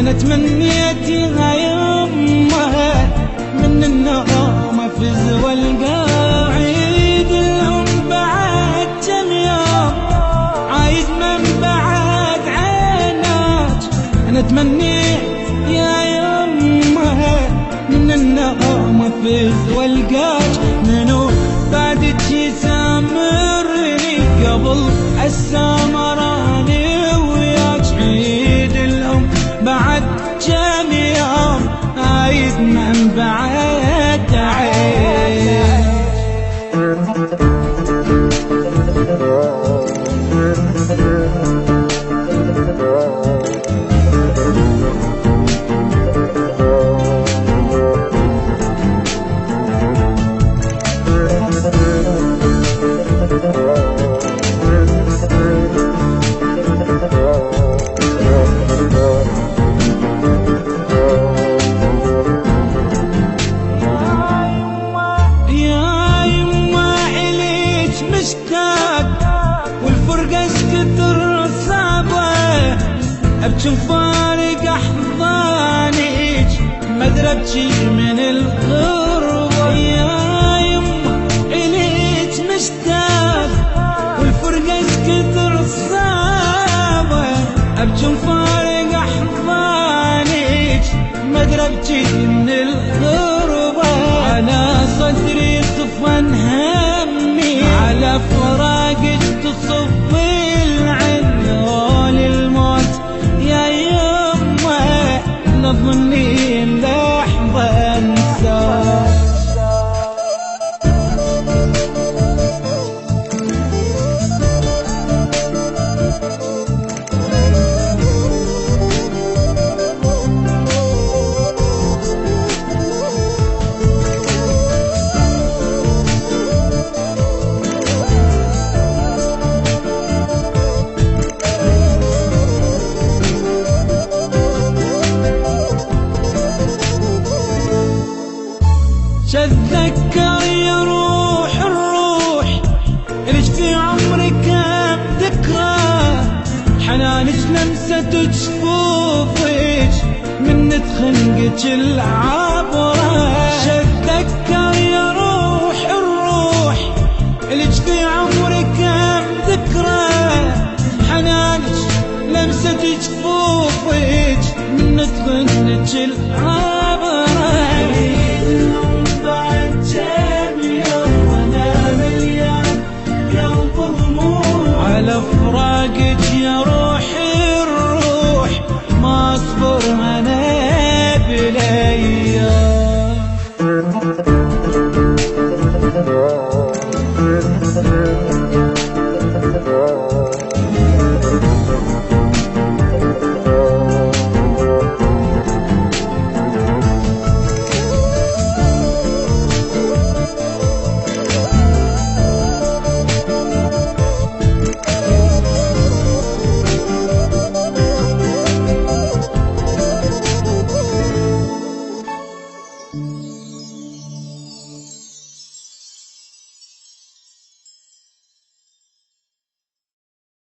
أنا تمنيت يا يمه من النوم أفز والقى عيد لهم بعد كم يوم عايد من بعد عينات. أنا تمنيت يا يمه من النوم أفز والقاك منو بعدك يسامرني قبل السامراني وياك عيد الأم بعد كم يوم عايد من بعد عيد. والفرقة كتر صعبة أبكي فارق أحضانك ما دربتي من الغربة. يا يما إليك مشتاق والفرقة كتر صعبة أبكي فارق أحضانك ما دربتي من الغربة. على صدري طفن همي على فراقك تصب العين وللموت يا يمه نظني لحظة انساك. تذكر يا روح الروح إلك في عمري كم ذكرى حنانك لمسة جفوفك من خنقك العبرة. تذكر يا روح الروح إلك في عمري كم ذكرى حنانك لمسة جفوفك من خنقك العبرة. على فراقك يا روح الروح ما اصبر انا بالايام.